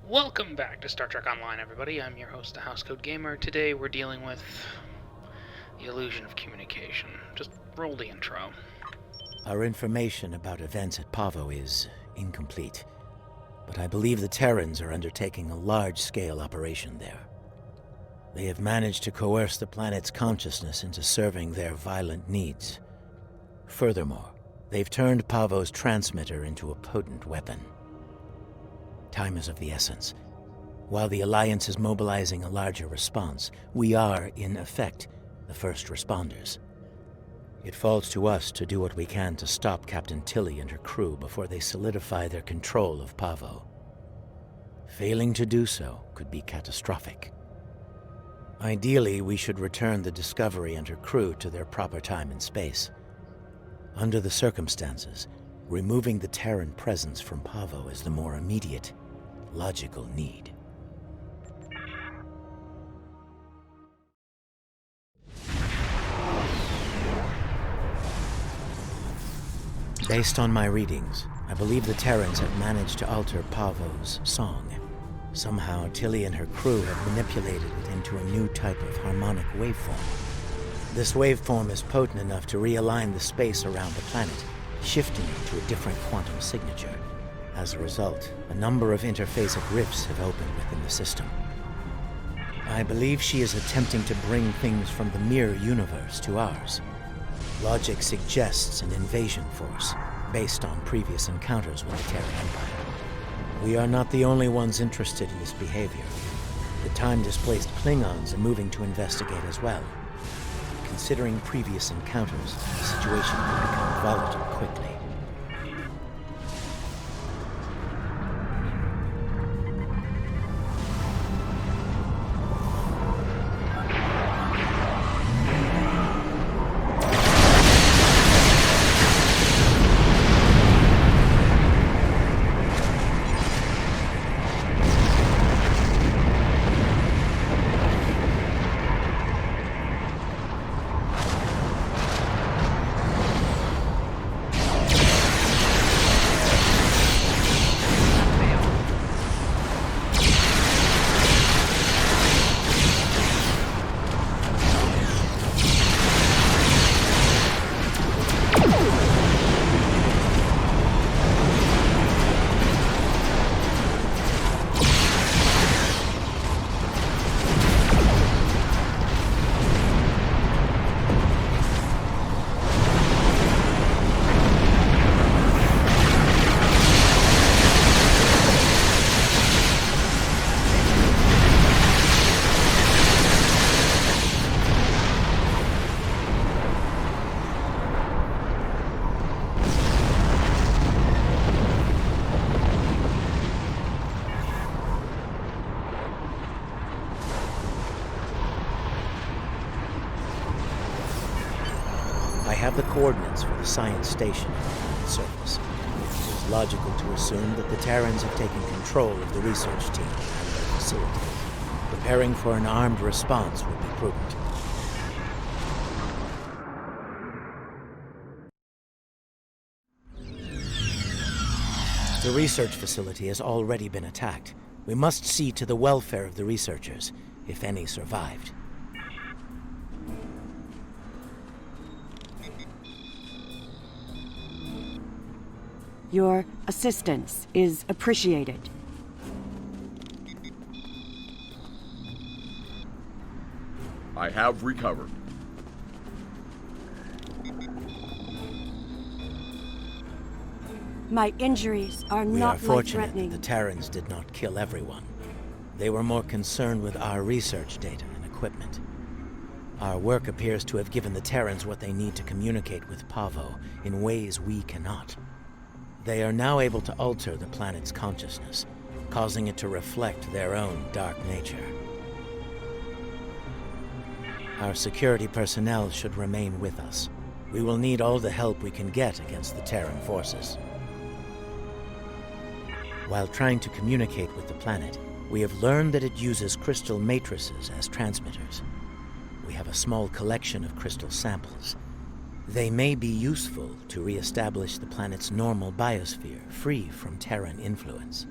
Welcome back to Star Trek Online, everybody. I'm your host, the Housecoat Gamer. Today we're dealing with the illusion of communication. Just roll the intro. Our information about events at Pavo is incomplete, but I believe the Terrans are undertaking a large-scale operation there. They have managed to coerce the planet's consciousness into serving their violent needs. Furthermore, they've turned Pavo's transmitter into a potent weapon. Time is of the essence. While the Alliance is mobilizing a larger response, we are, in effect, the first responders. It falls to us to do what we can to stop Captain Tilly and her crew before they solidify their control of Pavo. Failing to do so could be catastrophic. Ideally, we should return the Discovery and her crew to their proper time and space. Under the circumstances, removing the Terran presence from Pavo is the more immediate, logical need. Based on my readings, I believe the Terrans have managed to alter Pavo's song. Somehow, Tilly and her crew have manipulated it into a new type of harmonic waveform. This waveform is potent enough to realign the space around the planet, shifting it to a different quantum signature. As a result, a number of interphasic rifts have opened within the system. I believe she is attempting to bring things from the mirror universe to ours. Logic suggests an invasion force, based on previous encounters with the Terran Empire. We are not the only ones interested in this behavior. The time-displaced Klingons are moving to investigate as well. Considering previous encounters, the situation could become volatile quickly. I have the coordinates for the science station on the planet's surface. It is logical to assume that the Terrans have taken control of the research team and their facility. Preparing for an armed response would be prudent. The research facility has already been attacked. We must see to the welfare of the researchers, if any survived. Your assistance is appreciated. I have recovered. My injuries are We not are fortunate life-threatening. that the Terrans did not kill everyone. They were more concerned with our research data and equipment. Our work appears to have given the Terrans what they need to communicate with Pavo in ways we cannot. They are now able to alter the planet's consciousness, causing it to reflect their own dark nature. Our security personnel should remain with us. We will need all the help we can get against the Terran forces. While trying to communicate with the planet, we have learned that it uses crystal matrices as transmitters. We have a small collection of crystal samples. They may be useful to re-establish the planet's normal biosphere, free from Terran influence.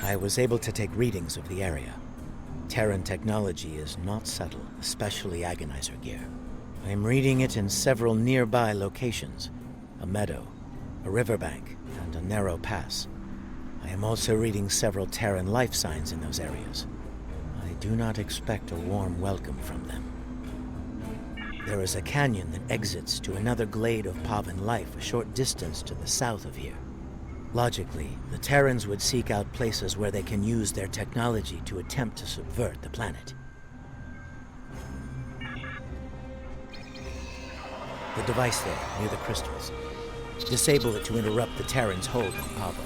I was able to take readings of the area. Terran technology is not subtle, especially agonizer gear. I am reading it in several nearby locations. A meadow, a riverbank, and a narrow pass. I am also reading several Terran life signs in those areas. I do not expect a warm welcome from them. There is a canyon that exits to another glade of Pavan life a short distance to the south of here. Logically, the Terrans would seek out places where they can use their technology to attempt to subvert the planet. The device there, near the crystals. Disable it to interrupt the Terrans' hold on Pavo.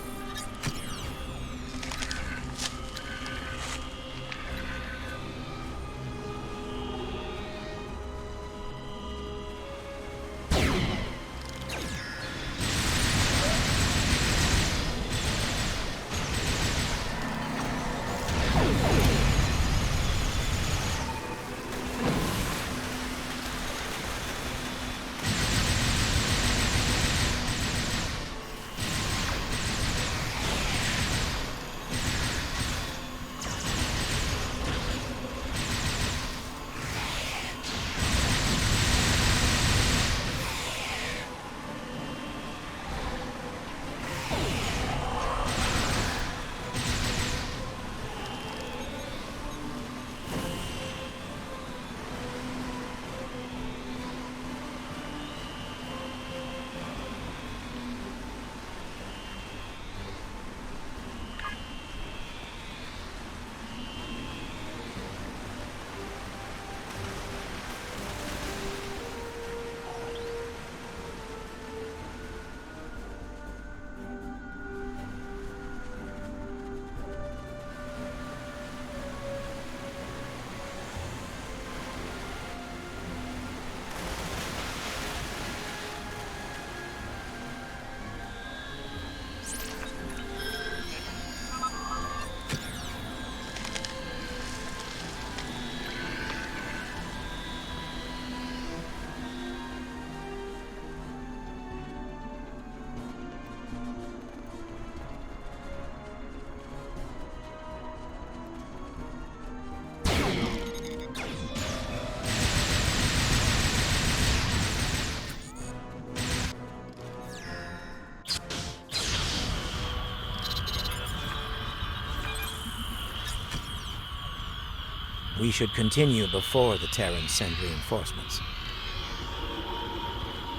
We should continue before the Terrans send reinforcements.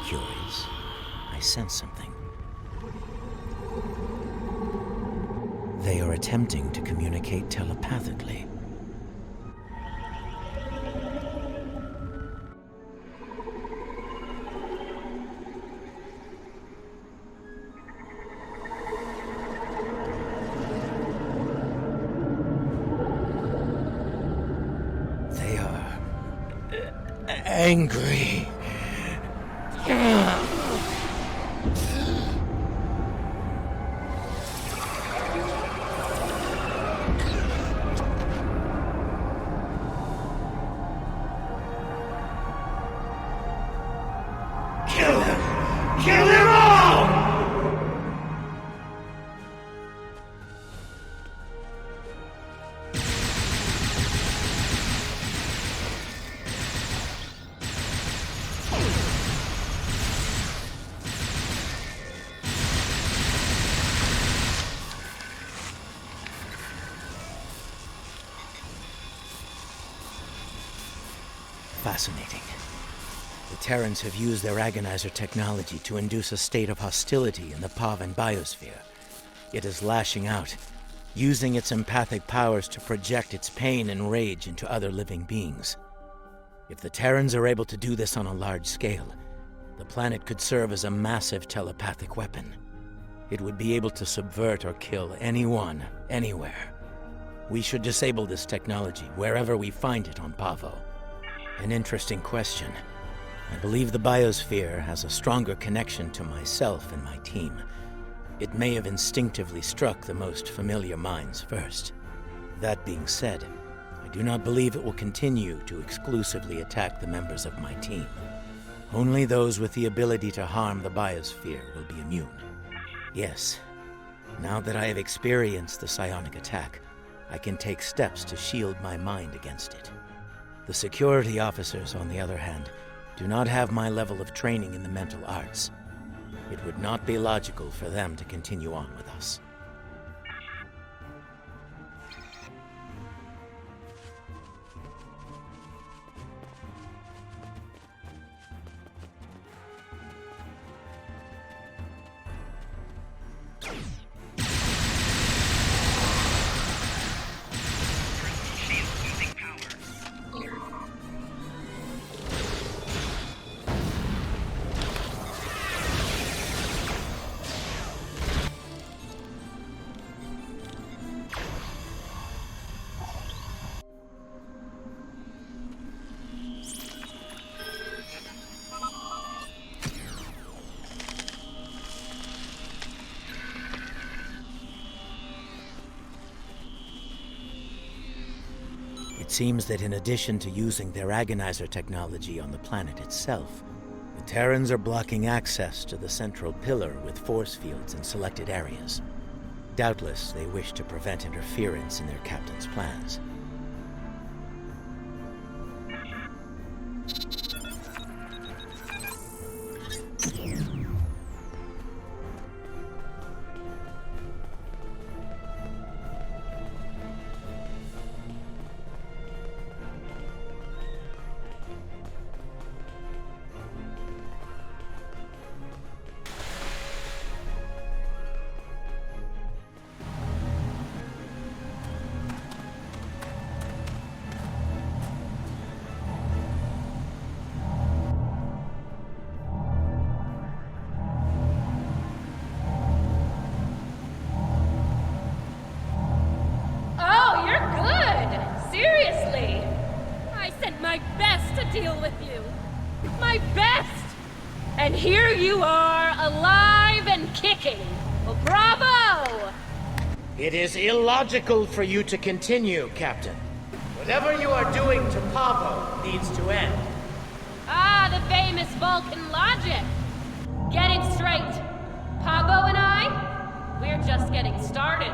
Curious. I sense something. They are attempting to communicate telepathically. Angry. Kill them! Kill them all! Fascinating. The Terrans have used their agonizer technology to induce a state of hostility in the Pavan biosphere. It is lashing out, using its empathic powers to project its pain and rage into other living beings. If the Terrans are able to do this on a large scale, the planet could serve as a massive telepathic weapon. It would be able to subvert or kill anyone, anywhere. We should disable this technology wherever we find it on Pavo. An interesting question. I believe the biosphere has a stronger connection to myself and my team. It may have instinctively struck the most familiar minds first. That being said, I do not believe it will continue to exclusively attack the members of my team. Only those with the ability to harm the biosphere will be immune. Yes, Now that I have experienced the psionic attack, I can take steps to shield my mind against it. The security officers, on the other hand, do not have my level of training in the mental arts. It would not be logical for them to continue on with us. It seems that in addition to using their agonizer technology on the planet itself, the Terrans are blocking access to the central pillar with force fields in selected areas. Doubtless, they wish to prevent interference in their captain's plans. Deal with you. My best! And here you are, alive and kicking. Well, bravo! It is illogical for you to continue, Captain. Whatever you are doing to Pavo needs to end. Ah, the famous Vulcan logic. Get it straight. Pavo and I, we're just getting started.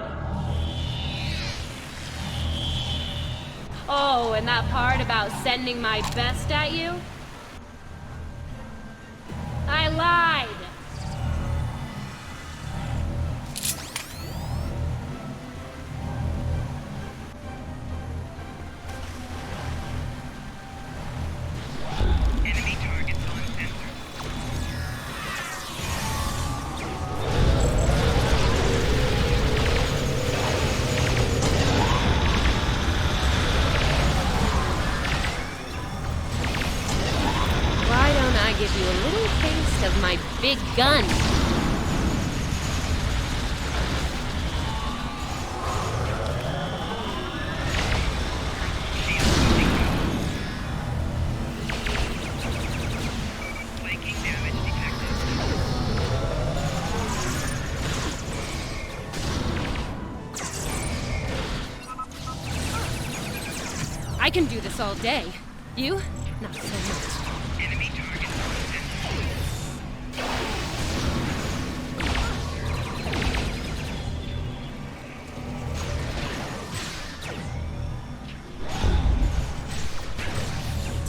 Oh, and that part about sending my best at you? I lied. Enemy targets on sensor. Why don't I give you a little taste of my big gun? Flanking damage detected. I can do this all day. You? Not so much. Enemy targets on sensor.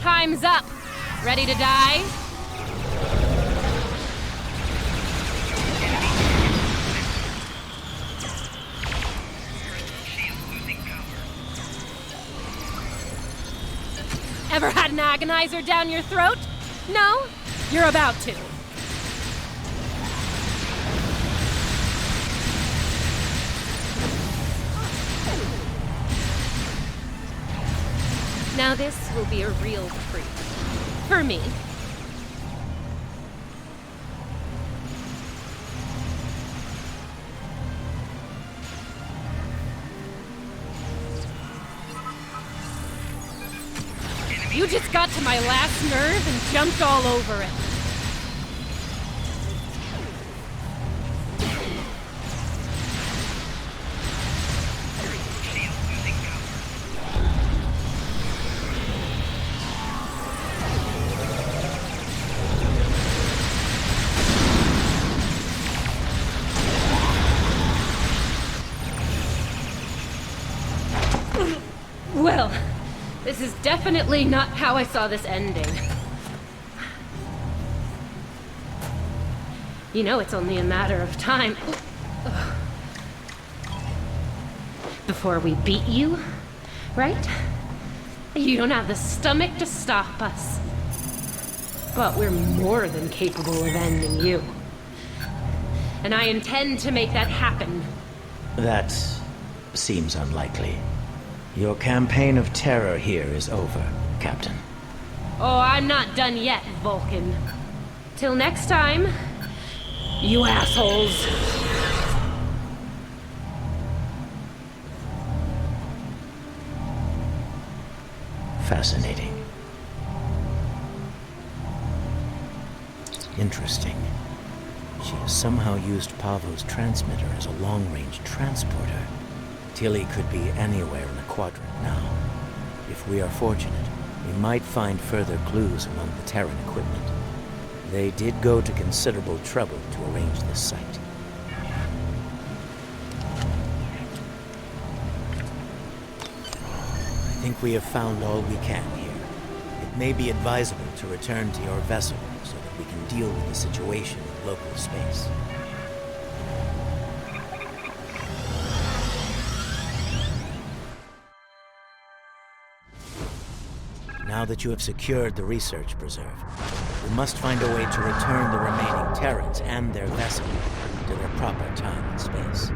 Time's up. Ready to die? Shield losing power. Ever had an agonizer down your throat? No? You're about to. Now this will be a real treat. For me. You just got to my last nerve and jumped all over it. Shield losing power. This is definitely not how I saw this ending. You know it's only a matter of time before we beat you, right? You don't have the stomach to stop us. But we're more than capable of ending you. And I intend to make that happen. That seems unlikely. Your campaign of terror here is over, Captain. Oh, I'm not done yet, Vulcan. Till next time, you assholes. Fascinating. Interesting. She has somehow used Pavo's transmitter as a long-range transporter. Tilly could be anywhere in the quadrant now. If we are fortunate, we might find further clues among the Terran equipment. They did go to considerable trouble to arrange this site. I think we have found all we can here. It may be advisable to return to your vessel so that we can deal with the situation in local space. Now that you have secured the research preserve, we must find a way to return the remaining Terrans and their vessel to their proper time and space.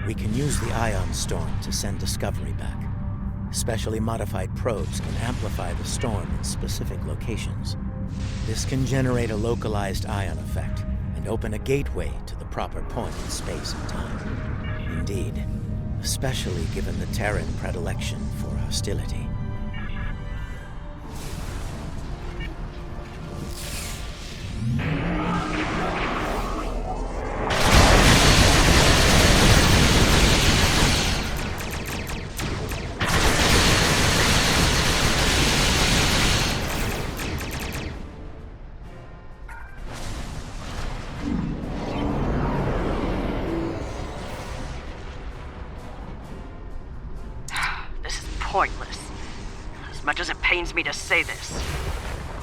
We can use the ion storm to send Discovery back. Specially modified probes can amplify the storm in specific locations. This can generate a localized ion effect and open a gateway to the proper point in space and time. Indeed, especially given the Terran predilection for hostility. Pointless. As much as it pains me to say this,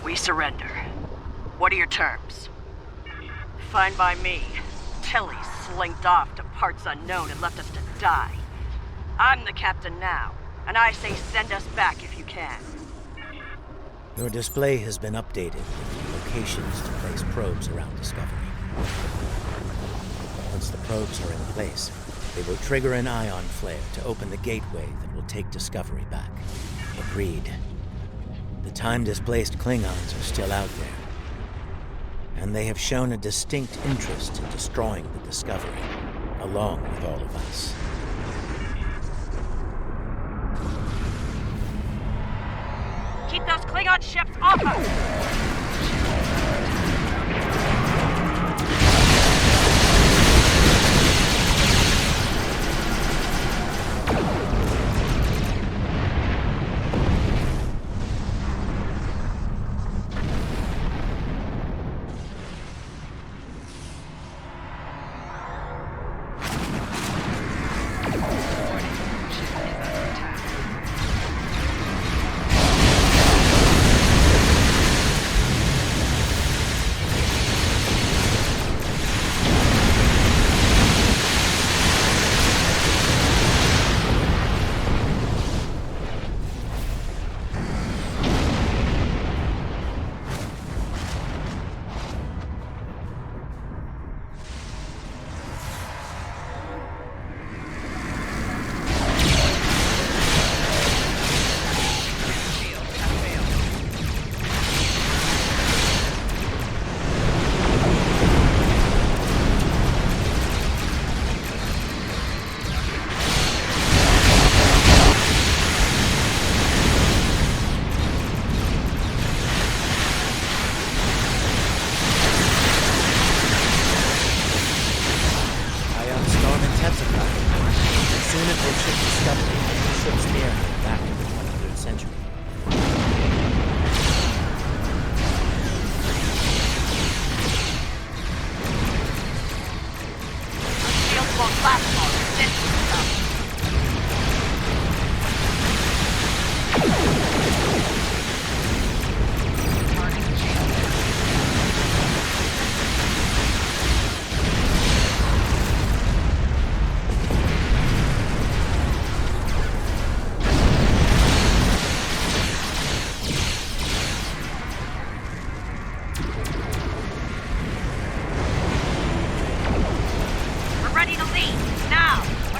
we surrender. What are your terms? Fine by me. Tilly slinked off to parts unknown and left us to die. I'm the captain now, and I say send us back if you can. Your display has been updated with locations to place probes around Discovery. Once the probes are in place, they will trigger an ion flare to open the gateway that will take Discovery back. Agreed. The time-displaced Klingons are still out there, and they have shown a distinct interest in destroying the Discovery, along with all of us. Keep those Klingon ships off us!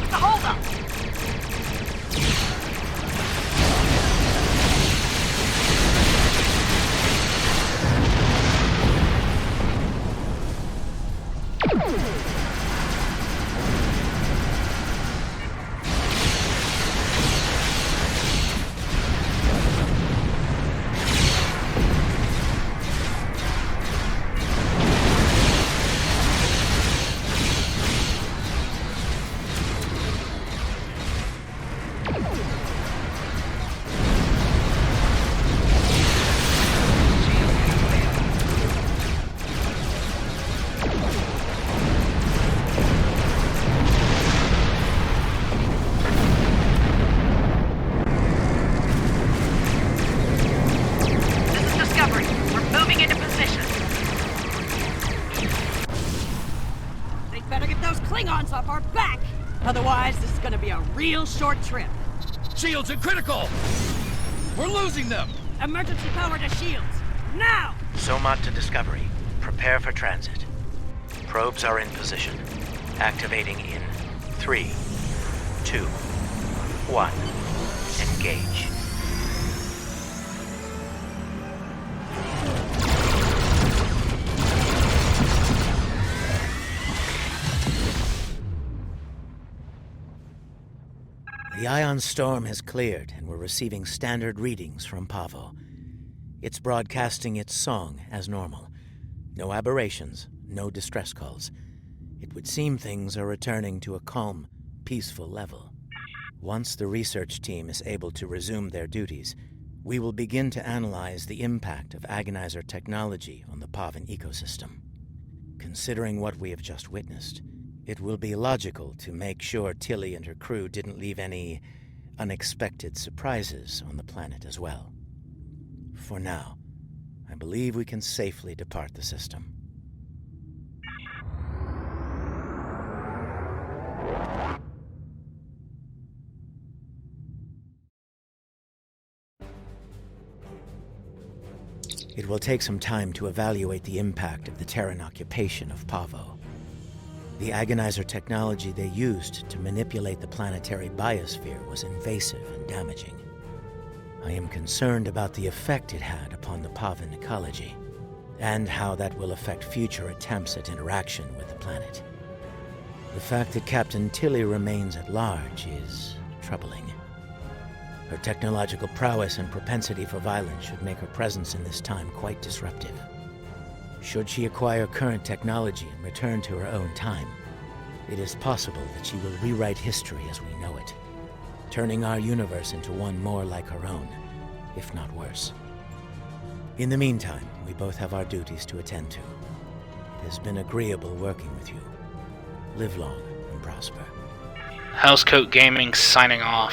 What's the holdup? Off our back. Otherwise, this is gonna be a real short trip. Shields and critical! We're losing them! Emergency power to shields. Now! Somat to Discovery. Prepare for transit. Probes are in position. Activating in 3, 2, 1. Engage. The ion storm has cleared, and we're receiving standard readings from Pavo. It's broadcasting its song as normal. No aberrations, no distress calls. It would seem things are returning to a calm, peaceful level. Once the research team is able to resume their duties, we will begin to analyze the impact of agonizer technology on the Pavan ecosystem. Considering what we have just witnessed, it will be logical to make sure Tilly and her crew didn't leave any unexpected surprises on the planet as well. For now, I believe we can safely depart the system. It will take some time to evaluate the impact of the Terran occupation of Pavo. The agonizer technology they used to manipulate the planetary biosphere was invasive and damaging. I am concerned about the effect it had upon the Pavan ecology, and how that will affect future attempts at interaction with the planet. The fact that Captain Tilly remains at large is troubling. Her technological prowess and propensity for violence should make her presence in this time quite disruptive. Should she acquire current technology and return to her own time, it is possible that she will rewrite history as we know it, turning our universe into one more like her own, if not worse. In the meantime, we both have our duties to attend to. It has been agreeable working with you. Live long and prosper. Housecoat Gaming signing off.